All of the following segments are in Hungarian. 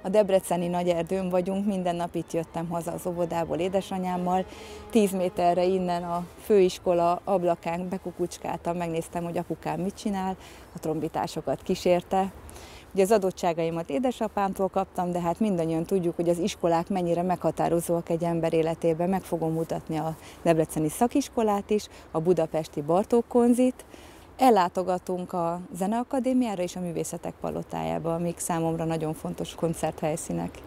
A debreceni Nagyerdőn vagyunk, minden nap itt jöttem haza az óvodából édesanyámmal. 10 méterre innen a főiskola ablakán bekukucskáltam, megnéztem, hogy apukám mit csinál, a trombitásokat kísérte. Ugye az adottságaimat édesapámtól kaptam, de hát mindannyian tudjuk, hogy az iskolák mennyire meghatározóak egy ember életében. Meg fogom mutatni a debreceni szakiskolát is, a budapesti Bartók Konzit. Ellátogatunk a Zeneakadémiára és a Művészetek Palotájába, amik számomra nagyon fontos koncerthelyszínek.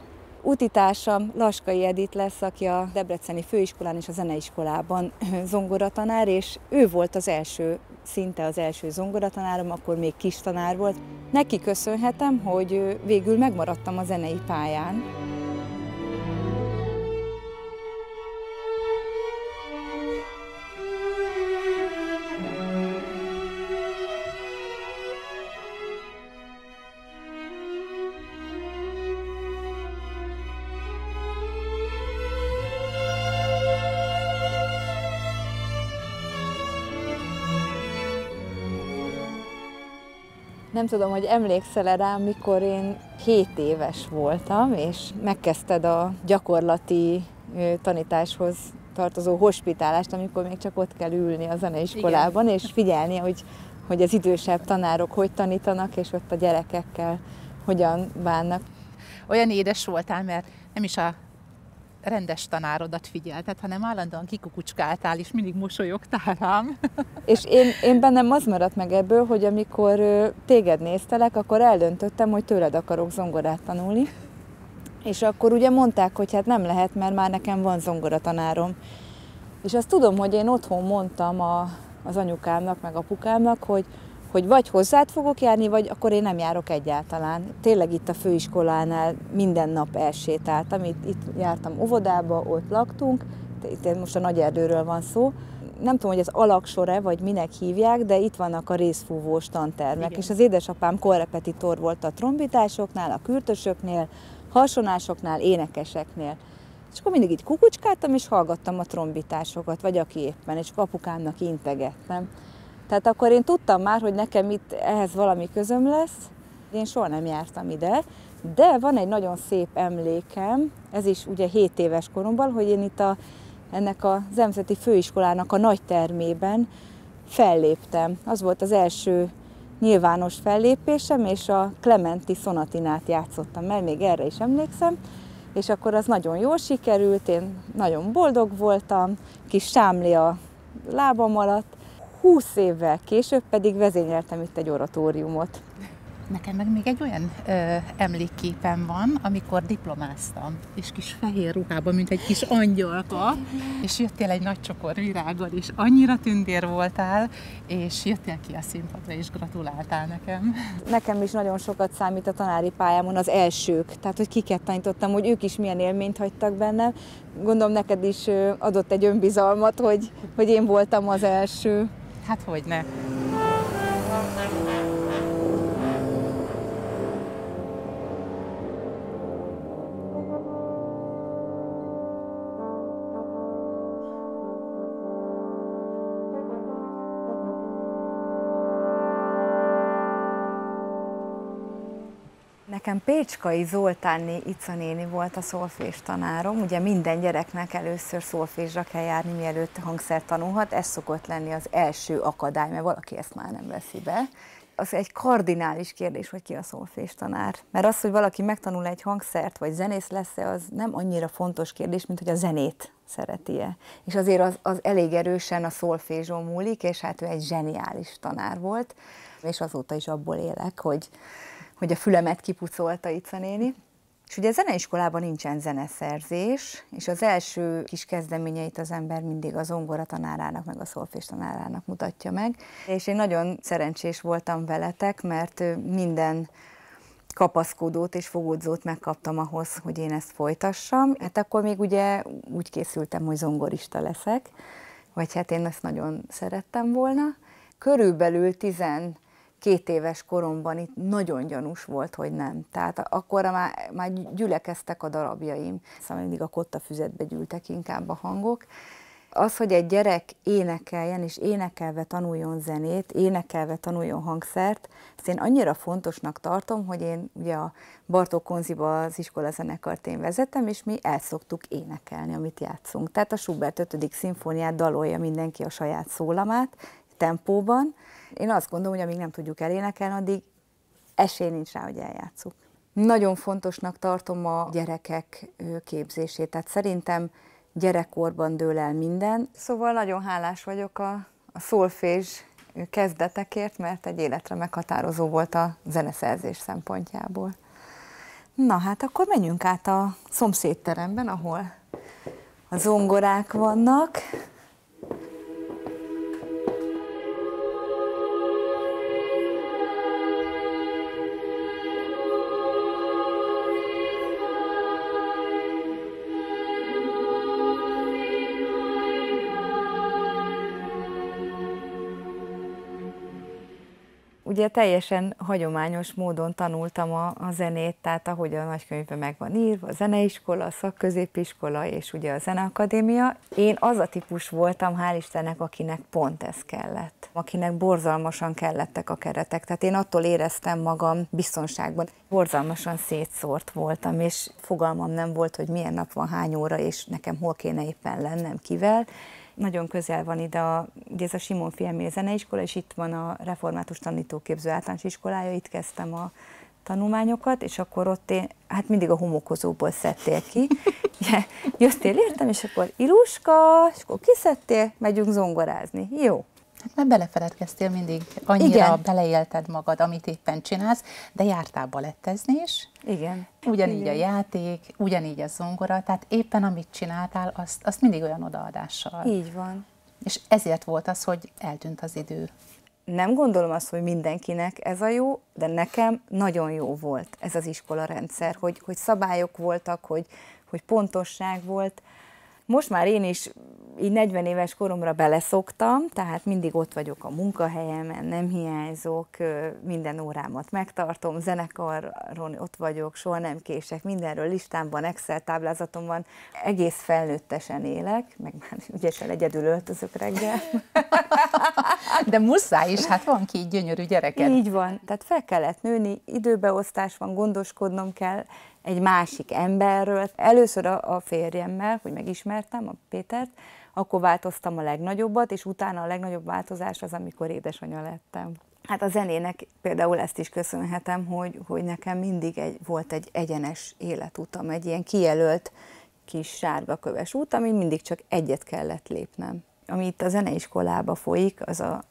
Útitársam Laskai Edit lesz, aki a debreceni főiskolán és a zeneiskolában zongoratanár, és ő volt az első, szinte az első zongoratanárom, akkor még kis tanár volt. Neki köszönhetem, hogy végül megmaradtam a zenei pályán. Nem tudom, hogy emlékszel-e rám, mikor én 7 éves voltam, és megkezdted a gyakorlati tanításhoz tartozó hospitálást, amikor még csak ott kell ülni a zeneiskolában, igen, és figyelni, hogy az idősebb tanárok hogy tanítanak, és ott a gyerekekkel hogyan bánnak. Olyan édes voltál, mert nem is a rendes tanárodat figyelted, hanem állandóan kikukucskáltál, és mindig mosolyogtál rám. És én bennem az maradt meg ebből, hogy amikor téged néztelek, akkor eldöntöttem, hogy tőled akarok zongorát tanulni. És akkor ugye mondták, hogy hát nem lehet, mert már nekem van zongoratanárom. És azt tudom, hogy én otthon mondtam az anyukámnak, meg apukámnak, hogy vagy hozzád fogok járni, vagy akkor én nem járok egyáltalán. Tényleg itt a főiskolánál minden nap elsétáltam, itt jártam óvodába, ott laktunk, itt most a Nagyerdőről van szó. Nem tudom, hogy az alaksor-e, vagy minek hívják, de itt vannak a részfúvós tantermek. Igen. És az édesapám korrepetitor volt a trombitásoknál, a kürtösöknél, harsonásoknál, énekeseknél. És akkor mindig így kukucskáltam, és hallgattam a trombitásokat, vagy aki éppen, és apukámnak integettem. Tehát akkor én tudtam már, hogy nekem itt ehhez valami közöm lesz. Én soha nem jártam ide, de van egy nagyon szép emlékem, ez is ugye 7 éves koromban, hogy én itt ennek a Nemzeti Főiskolának a nagy termében felléptem. Az volt az első nyilvános fellépésem, és a Clementi Szonatinát játszottam el, még erre is emlékszem, és akkor az nagyon jól sikerült, én nagyon boldog voltam, kis sámli a lábam alatt. 20 évvel később pedig vezényeltem itt egy oratóriumot. Nekem meg még egy olyan emlékképem van, amikor diplomáztam, és kis fehér ruhában, mint egy kis angyalka, és jöttél egy nagy csokor virággal, és annyira tündér voltál, és jöttél ki a színpadra, és gratuláltál nekem. Nekem is nagyon sokat számít a tanári pályámon az elsők, tehát hogy kiket tanítottam, hogy ők is milyen élményt hagytak bennem. Gondolom neked is adott egy önbizalmat, hogy én voltam az első. Hát hogyne. Nekem Pécskai Zoltánné Ica néni volt a szolfés tanárom. Ugye minden gyereknek először szolfésra kell járni, mielőtt hangszert tanulhat. Ez szokott lenni az első akadály, mert valaki ezt már nem veszi be. Az egy kardinális kérdés, hogy ki a szolfés tanár. Mert az, hogy valaki megtanul egy hangszert, vagy zenész lesz-e, az nem annyira fontos kérdés, mint hogy a zenét szereti-e. És azért az elég erősen a szolfézson múlik, és hát ő egy zseniális tanár volt. És azóta is abból élek, hogy a fülemet kipucolta Ica néni. És ugye a zeneiskolában nincsen zeneszerzés, és az első kis kezdeményeit az ember mindig a zongoratanárának, meg a szolfés tanárának mutatja meg. És én nagyon szerencsés voltam veletek, mert minden kapaszkodót és fogódzót megkaptam ahhoz, hogy én ezt folytassam. Hát akkor még ugye úgy készültem, hogy zongorista leszek, vagy hát én ezt nagyon szerettem volna. Körülbelül 12 éves koromban itt nagyon gyanús volt, hogy nem. Tehát akkor már gyülekeztek a darabjaim. Szóval mindig a kottafüzetbe gyűltek inkább a hangok. Az, hogy egy gyerek énekeljen, és énekelve tanuljon zenét, énekelve tanuljon hangszert, ezt én annyira fontosnak tartom, hogy én ugye a Bartók Konziba az iskolazenekart én vezetem, és mi el szoktuk énekelni, amit játszunk. Tehát a Schubert 5. szimfóniát dalolja mindenki a saját szólamát, tempóban. Én azt gondolom, hogy amíg nem tudjuk elénekelni, addig esély nincs rá, hogy eljátszuk. Nagyon fontosnak tartom a gyerekek képzését, tehát szerintem gyerekkorban dől el minden. Szóval nagyon hálás vagyok a szolfézs kezdetekért, mert egy életre meghatározó volt a zeneszerzés szempontjából. Na hát akkor menjünk át a szomszédteremben, ahol a zongorák vannak. Ugye teljesen hagyományos módon tanultam a zenét, tehát ahogy a nagykönyvben meg van írva, a zeneiskola, a szakközépiskola és ugye a zeneakadémia. Én az a típus voltam, hál' Istennek, akinek pont ez kellett. Akinek borzalmasan kellettek a keretek. Tehát én attól éreztem magam biztonságban. Borzalmasan szétszórt voltam, és fogalmam nem volt, hogy milyen nap van, hány óra, és nekem hol kéne éppen lennem, kivel. Nagyon közel van ide ez a Simon Fiemé zeneiskola, és itt van a Református Tanítóképző Általános Iskolája, itt kezdtem a tanulmányokat, és akkor ott hát mindig a homokozóból szedtél ki. Jöttél értem, és akkor Iluska, és akkor kiszedtél, megyünk zongorázni. Jó. Hát mert belefeledkeztél mindig, annyira beleélted magad, amit éppen csinálsz, de jártál balettezni is. Igen. Ugyanígy Igen. a játék, ugyanígy a zongora, tehát éppen amit csináltál, azt mindig olyan odaadással. Így van. És ezért volt az, hogy eltűnt az idő. Nem gondolom azt, hogy mindenkinek ez a jó, de nekem nagyon jó volt ez az iskolarendszer, hogy szabályok voltak, hogy pontosság volt. Most már én is így 40 éves koromra beleszoktam, tehát mindig ott vagyok a munkahelyemen, nem hiányzok, minden órámat megtartom, zenekaron ott vagyok, soha nem kések, mindenről listámban, Excel táblázatom van, egész felnőttesen élek, meg már ügyesen egyedül öltözök reggel. De muszáj is, hát van 2 gyönyörű gyereked. Így van, tehát fel kellett nőni, időbeosztás van, gondoskodnom kell egy másik emberről. Először a férjemmel, hogy megismertem, a Pétert, akkor változtam a legnagyobbat, és utána a legnagyobb változás az, amikor édesanyja lettem. Hát a zenének például ezt is köszönhetem, hogy nekem mindig volt egy egyenes életutam, egy ilyen kijelölt kis sárgaköves út, ami mindig csak egyet kellett lépnem. Ami itt a zeneiskolába folyik,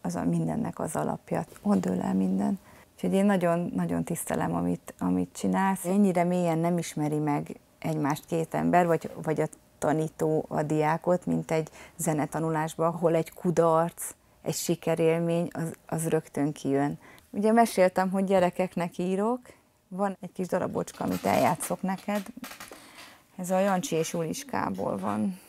az a mindennek az alapja. Ott dől el minden. Úgyhogy én nagyon tisztelem, amit csinálsz. Ennyire mélyen nem ismeri meg egymást 2 ember, vagy a tanító a diákot, mint egy zenetanulásban, ahol egy kudarc, egy sikerélmény, az rögtön kijön. Ugye meséltem, hogy gyerekeknek írok, van egy kis darabocska, amit eljátszok neked. Ez a Jancsi és Juliskából van.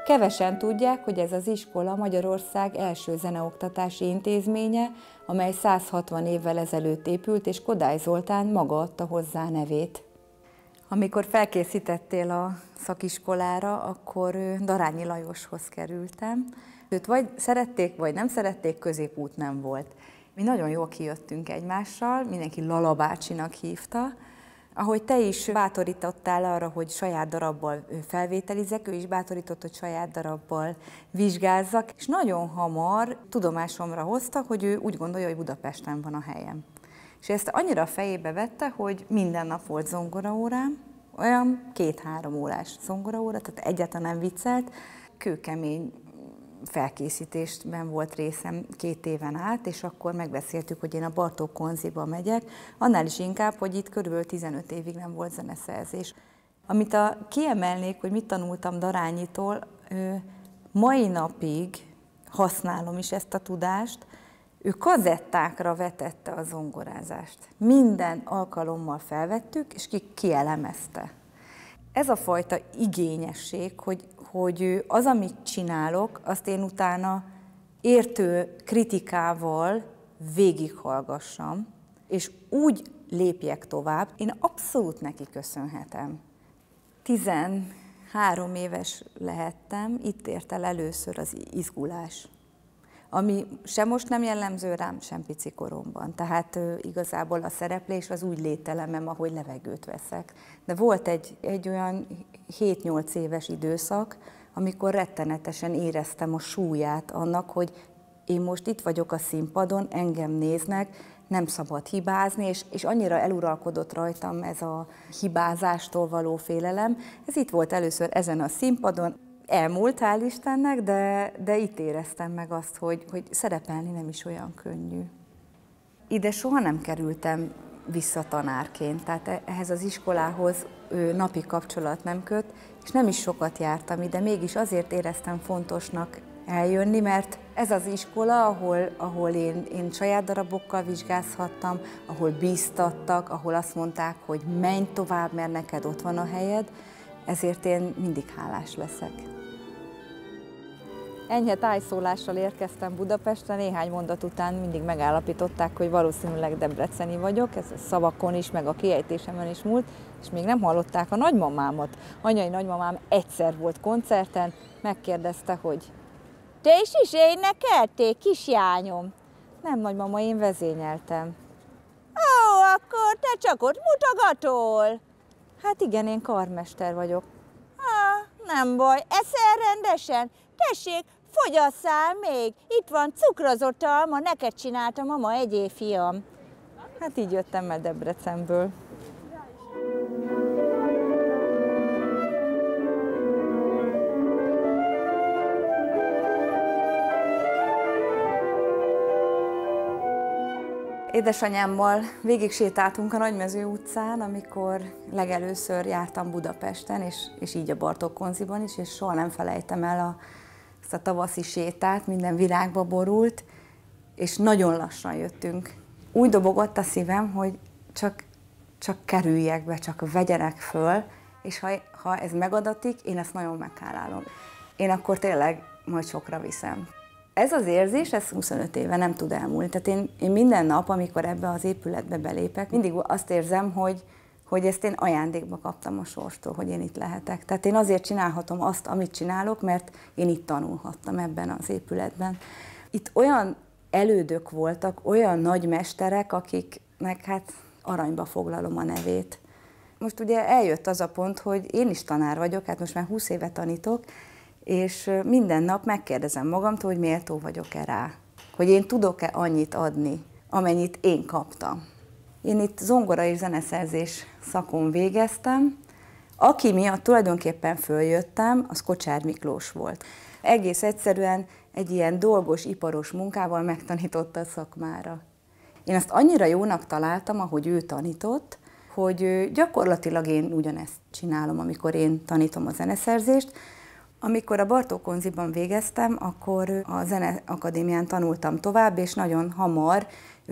Kevesen tudják, hogy ez az iskola Magyarország első zeneoktatási intézménye, amely 160 évvel ezelőtt épült, és Kodály Zoltán maga adta hozzá nevét. Amikor felkészítettél a szakiskolára, akkor Darányi Lajoshoz kerültem. Őt vagy szerették, vagy nem szerették, középút nem volt. Mi nagyon jól kijöttünk egymással, mindenki Lala bácsinak hívta. Ahogy te is bátorítottál arra, hogy saját darabbal felvételizek, ő is bátorított, hogy saját darabbal vizsgázzak, és nagyon hamar tudomásomra hozta, hogy ő úgy gondolja, hogy Budapesten van a helyem. És ezt annyira a fejébe vette, hogy minden nap volt zongoraórám, olyan 2-3 órás zongoraóra, tehát egyáltalán nem viccelt, kőkemény felkészítésben volt részem 2 éven át, és akkor megbeszéltük, hogy én a Bartók Konziba megyek, annál is inkább, hogy itt körülbelül 15 évig nem volt zeneszerzés. Amit kiemelnék, hogy mit tanultam Darányitól, mai napig használom is ezt a tudást, ő kazettákra vetette a zongorázást. Minden alkalommal felvettük, és kielemezte. Ez a fajta igényesség, hogy az, amit csinálok, azt én utána értő kritikával végighallgassam, és úgy lépjek tovább, én abszolút neki köszönhetem. 13 éves lehettem, itt ért el először az izgulás, ami sem most nem jellemző rám, sem pici koromban. Tehát igazából a szereplés az úgy lételemem, ahogy levegőt veszek. De volt egy olyan 7-8 éves időszak, amikor rettenetesen éreztem a súlyát annak, hogy én most itt vagyok a színpadon, engem néznek, nem szabad hibázni, és annyira eluralkodott rajtam ez a hibázástól való félelem. Ez itt volt először ezen a színpadon, elmúlt, hál' Istennek, de itt éreztem meg azt, hogy szerepelni nem is olyan könnyű. Ide soha nem kerültem vissza tanárként, tehát ehhez az iskolához napi kapcsolat nem köt, és nem is sokat jártam ide, mégis azért éreztem fontosnak eljönni, mert ez az iskola, ahol én saját darabokkal vizsgázhattam, ahol bíztattak, ahol azt mondták, hogy menj tovább, mert neked ott van a helyed, ezért én mindig hálás leszek. Enyhe tájszólással érkeztem Budapestre, néhány mondat után mindig megállapították, hogy valószínűleg debreceni vagyok, ez a szavakon is, meg a kiejtésemen is múlt, és még nem hallották a nagymamámat. Anyai nagymamám egyszer volt koncerten, megkérdezte, hogy te is énekeltél, kisjányom? Nem, nagymama, én vezényeltem. Ó, akkor te csak ott mutogatol? Hát igen, én karmester vagyok. Nem baj, eszel rendesen? Tessék, fogyasszál még, itt van cukrozott alma, neked csináltam, mama, egyél, fiam. Hát így jöttem el Debrecenből. Édesanyámmal végig sétáltunk a Nagymező utcán, amikor legelőször jártam Budapesten, és így a Bartók Konziban is, és soha nem felejtem el ezt a tavaszi sétát, minden virágba borult, és nagyon lassan jöttünk. Úgy dobogott a szívem, hogy csak kerüljek be, csak vegyenek föl, és ha ez megadatik, én ezt nagyon meghálálom. Én akkor tényleg majd sokra viszem. Ez az érzés, ez 25 éve nem tud elmúlni. Tehát én minden nap, amikor ebbe az épületbe belépek, mindig azt érzem, hogy ezt én ajándékba kaptam a sorstól, hogy én itt lehetek. Tehát én azért csinálhatom azt, amit csinálok, mert én itt tanulhattam ebben az épületben. Itt olyan elődök voltak, olyan nagy mesterek, akiknek hát aranyba foglalom a nevét. Most ugye eljött az a pont, hogy én is tanár vagyok, hát most már 20 éve tanítok, és minden nap megkérdezem magamtól, hogy méltó vagyok-e rá, hogy én tudok-e annyit adni, amennyit én kaptam. Én itt zongora és zeneszerzés szakon végeztem, aki miatt tulajdonképpen följöttem, az Kocsár Miklós volt. Egész egyszerűen egy ilyen dolgos, iparos munkával megtanította a szakmára. Én azt annyira jónak találtam, ahogy ő tanított, hogy gyakorlatilag én ugyanezt csinálom, amikor én tanítom a zeneszerzést. Amikor a Bartók Konziban végeztem, akkor a Zeneakadémián tanultam tovább, és nagyon hamar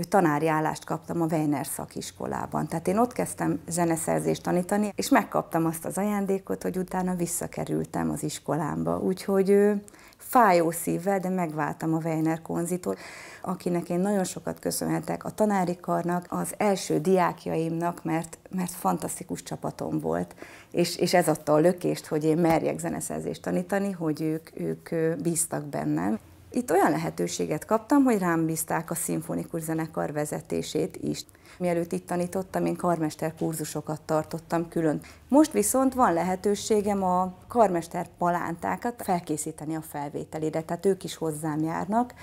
tanári állást kaptam a Weiner szakiskolában. Tehát én ott kezdtem zeneszerzést tanítani, és megkaptam azt az ajándékot, hogy utána visszakerültem az iskolámba. Úgyhogy fájó szívvel, de megváltam a Weiner Konzitól, akinek én nagyon sokat köszönhetek, a tanári karnak, az első diákjaimnak, mert fantasztikus csapatom volt. És ez adta a lökést, hogy én merjek zeneszerzést tanítani, hogy ők bíztak bennem. Itt olyan lehetőséget kaptam, hogy rám bízták a szimfonikus zenekar vezetését is. Mielőtt itt tanítottam, én karmester kurzusokat tartottam külön. Most viszont van lehetőségem a karmester palántákat felkészíteni a felvételére, tehát ők is hozzám járnak.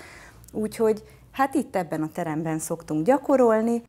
Úgyhogy hát itt ebben a teremben szoktunk gyakorolni.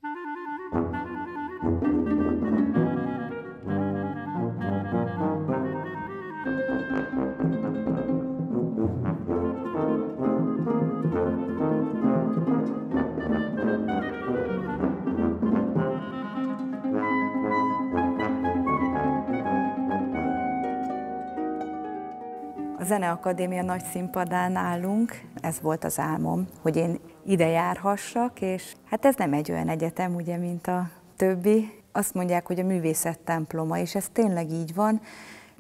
Zeneakadémia nagy színpadán állunk, ez volt az álmom, hogy én ide járhassak, és hát ez nem egy olyan egyetem, ugye, mint a többi. Azt mondják, hogy a művészet temploma, és ez tényleg így van.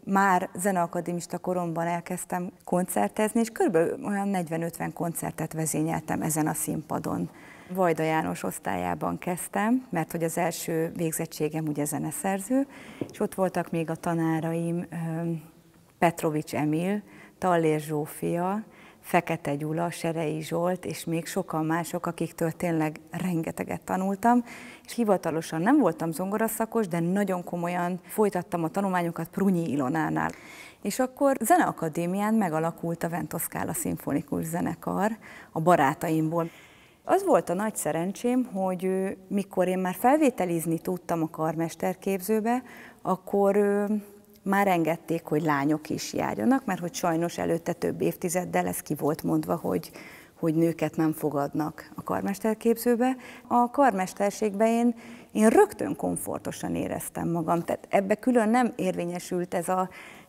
Már zeneakadémista koromban elkezdtem koncertezni, és körülbelül olyan 40-50 koncertet vezényeltem ezen a színpadon. Vajda János osztályában kezdtem, mert hogy az első végzettségem ugye zeneszerző, és ott voltak még a tanáraim, Petrovics Emil, Tallér Zsófia, Fekete Gyula, Serei Zsolt, és még sokan mások, akiktől tényleg rengeteget tanultam, és hivatalosan nem voltam zongoraszakos, de nagyon komolyan folytattam a tanulmányokat Prunyi Ilonánál. És akkor Zeneakadémián megalakult a Ventoscala Szimfonikus Zenekar a barátaimból. Az volt a nagy szerencsém, hogy mikor én már felvételizni tudtam a karmesterképzőbe, akkor már engedték, hogy lányok is járjanak, mert hogy sajnos előtte több évtizeddel ez ki volt mondva, hogy nőket nem fogadnak a karmesterképzőbe. A karmesterségben én rögtön komfortosan éreztem magam, tehát ebbe külön nem érvényesült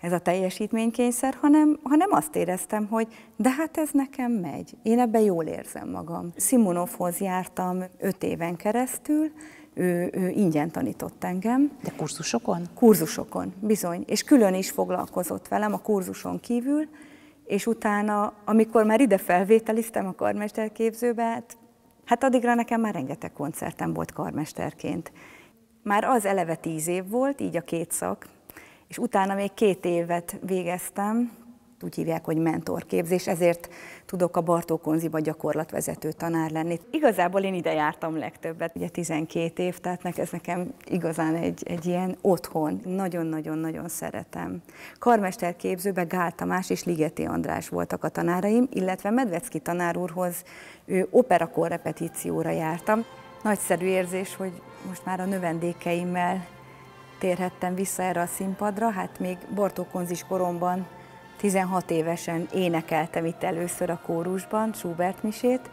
ez a teljesítménykényszer, hanem azt éreztem, hogy de hát ez nekem megy, én ebben jól érzem magam. Simonovhoz jártam 5 éven keresztül, ő ingyen tanított engem. De kurzusokon? Kurzusokon, bizony. És külön is foglalkozott velem a kurzuson kívül, és utána, amikor már ide felvételiztem a karmesterképzőbe, hát addigra nekem már rengeteg koncertem volt karmesterként. Már az eleve 10 év volt, így a 2 szak, és utána még 2 évet végeztem, úgy hívják, hogy mentorképzés, ezért tudok a Bartók Konziba gyakorlatvezető tanár lenni. Igazából én ide jártam legtöbbet, ugye 12 év, tehát ez nekem igazán egy ilyen otthon. Nagyon-nagyon-nagyon szeretem. Karmesterképzőben Gál Tamás és Ligeti András voltak a tanáraim, illetve Medvecki tanár úrhoz operakor repetícióra jártam. Nagyszerű érzés, hogy most már a növendékeimmel térhettem vissza erre a színpadra, hát még Bartók Konzis koromban 16 évesen énekeltem itt először a kórusban, Schubert misét.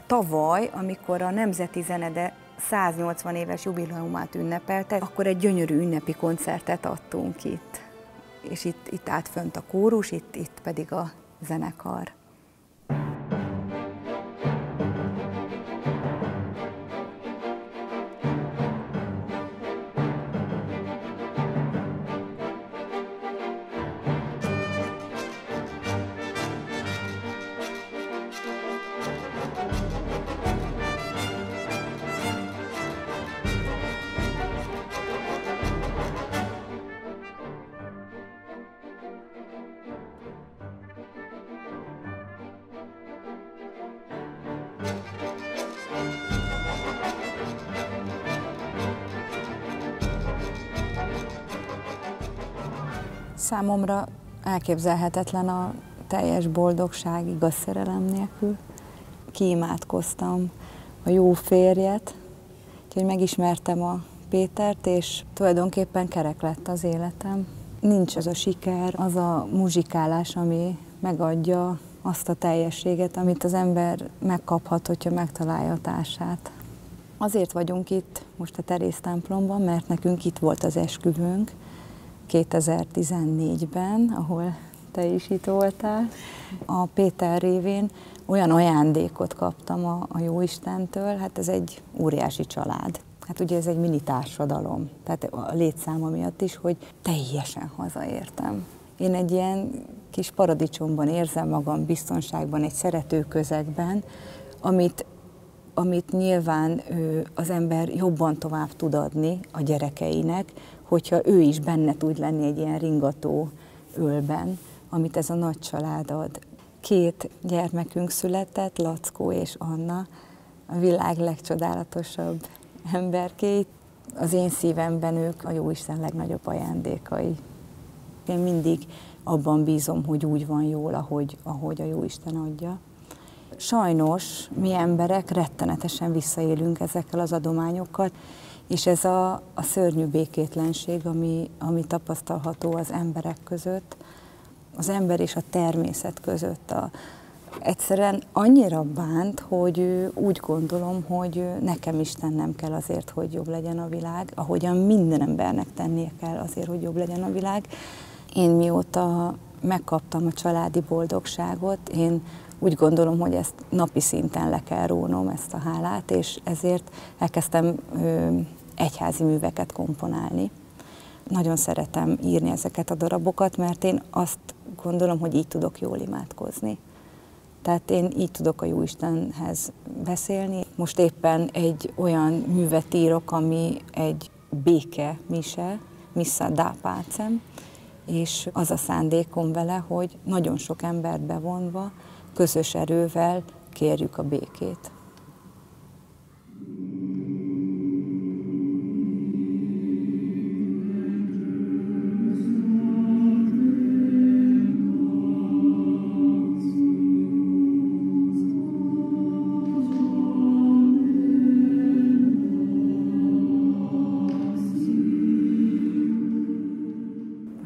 Tavaly, amikor a Nemzeti Zenede 180 éves jubileumát ünnepelte, akkor egy gyönyörű ünnepi koncertet adtunk itt. És itt állt fönt a kórus, itt pedig a zenekar. Számomra elképzelhetetlen a teljes boldogság igaz szerelem nélkül. Kiimádkoztam a jó férjet, úgyhogy megismertem a Pétert, és tulajdonképpen kerek lett az életem. Nincs az a siker, az a muzsikálás, ami megadja azt a teljességet, amit az ember megkaphat, hogyha megtalálja a társát. Azért vagyunk itt most a Terész templomban, mert nekünk itt volt az esküvőnk 2014-ben, ahol te is itt voltál. A Péter révén olyan ajándékot kaptam a Jóistentől, hát ez egy óriási család. Hát ugye ez egy mini társadalom, tehát a létszáma miatt is, hogy teljesen hazaértem. Én egy ilyen kis paradicsomban érzem magam, biztonságban, egy szerető közegben, amit nyilván az ember jobban tovább tud adni a gyerekeinek, hogyha ő is benne tud lenni egy ilyen ringató ölben, amit ez a nagy család ad. 2 gyermekünk született, Lackó és Anna, a világ legcsodálatosabb emberkéit. Az én szívemben ők a Jóisten legnagyobb ajándékai. Én mindig abban bízom, hogy úgy van jól, ahogy a Jóisten adja. Sajnos mi emberek rettenetesen visszaélünk ezekkel az adományokkal, és ez a szörnyű békétlenség, ami tapasztalható az emberek között, az ember és a természet között. Egyszerűen annyira bánt, hogy úgy gondolom, hogy nekem is tennem kell azért, hogy jobb legyen a világ, ahogyan minden embernek tennie kell azért, hogy jobb legyen a világ. Én mióta megkaptam a családi boldogságot, én úgy gondolom, hogy ezt napi szinten le kell rónom, ezt a hálát, és ezért elkezdtem egyházi műveket komponálni. Nagyon szeretem írni ezeket a darabokat, mert én azt gondolom, hogy így tudok jól imádkozni. Tehát én így tudok a Jóistenhez beszélni. Most éppen egy olyan művet írok, ami egy béke mise, Missa da Pacem, és az a szándékom vele, hogy nagyon sok embert bevonva, közös erővel kérjük a békét.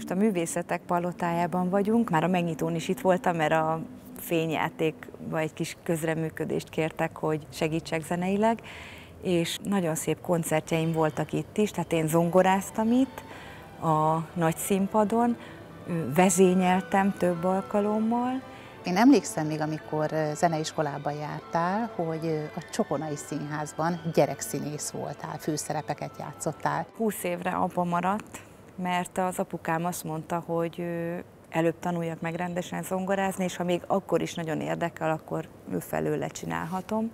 A Művészetek Palotájában vagyunk, már a megnyitón is itt voltam, mert a fényjátékba egy kis közreműködést kértek, hogy segítsek zeneileg, és nagyon szép koncertjeim voltak itt is, tehát én zongoráztam itt a nagy színpadon, vezényeltem több alkalommal. Én emlékszem még, amikor zeneiskolába jártál, hogy a Csokonai Színházban gyerekszínész voltál, főszerepeket játszottál. 20 évre abba maradt, mert az apukám azt mondta, hogy előbb tanuljak meg rendesen zongorázni, és ha még akkor is nagyon érdekel, akkor ő felől lecsinálhatom.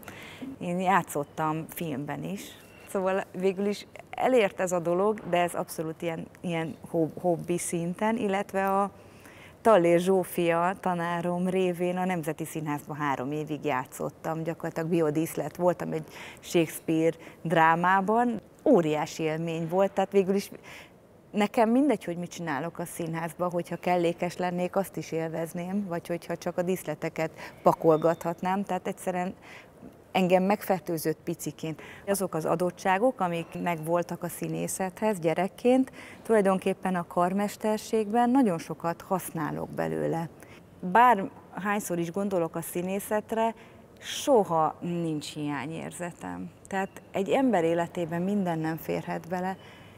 Én játszottam filmben is, szóval végül is elért ez a dolog, de ez abszolút ilyen hobbi szinten, illetve a Tallér Zsófia tanárom révén a Nemzeti Színházban 3 évig játszottam, gyakorlatilag biodíszlet voltam egy Shakespeare drámában. Óriási élmény volt, tehát végül is nekem mindegy, hogy mit csinálok a színházban, hogyha kellékes lennék, azt is élvezném, vagy hogyha csak a díszleteket pakolgathatnám, tehát egyszerűen engem megfertőzött piciként. Azok az adottságok, amik megvoltak a színészethez gyerekként, tulajdonképpen a karmesterségben nagyon sokat használok belőle. Bárhányszor is gondolok a színészetre, soha nincs hiányérzetem. Tehát egy ember életében minden nem férhet bele.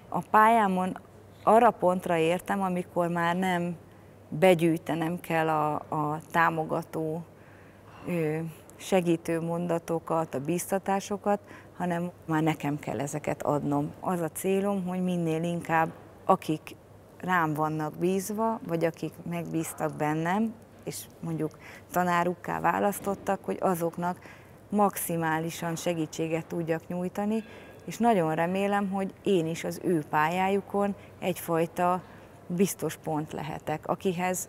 A pályámon arra pontra értem, amikor már nem begyűjtenem kell a támogató, segítő mondatokat, a bíztatásokat, hanem már nekem kell ezeket adnom. Az a célom, hogy minél inkább akik rám vannak bízva, vagy akik megbíztak bennem, és mondjuk tanárukká választottak, hogy azoknak maximálisan segítséget tudjak nyújtani, és nagyon remélem, hogy én is az ő pályájukon egyfajta biztos pont lehetek, akihez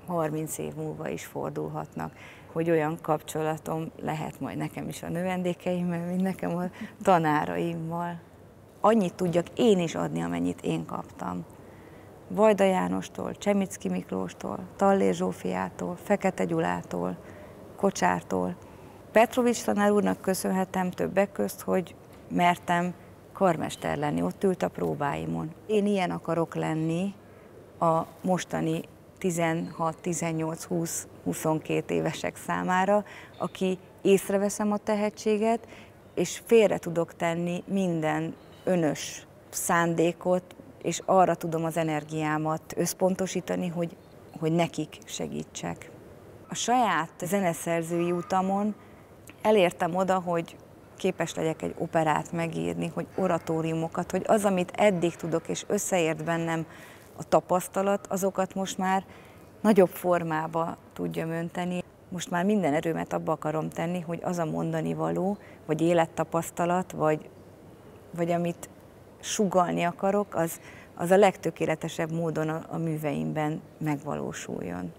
30 év múlva is fordulhatnak, hogy olyan kapcsolatom lehet majd nekem is a növendékeimmel, mint nekem a tanáraimmal. Annyit tudjak én is adni, amennyit én kaptam. Vajda Jánostól, Csemicki Miklóstól, Tallér Zsófiától, Fekete Gyulától, Kocsártól. Petrovics tanár úrnak köszönhetem többek közt, hogy mertem karmester lenni, ott ült a próbáimon. Én ilyen akarok lenni a mostani 16, 18, 20, 22 évesek számára, aki észreveszem a tehetséget, és félre tudok tenni minden önös szándékot, és arra tudom az energiámat összpontosítani, hogy nekik segítsek. A saját zeneszerzői utamon elértem oda, hogy képes legyek egy operát megírni, hogy oratóriumokat, hogy az, amit eddig tudok, és összeért bennem a tapasztalat, azokat most már nagyobb formába tudjam önteni. Most már minden erőmet abba akarom tenni, hogy az a mondani való, vagy élettapasztalat, vagy amit sugallni akarok, az a legtökéletesebb módon a műveimben megvalósuljon.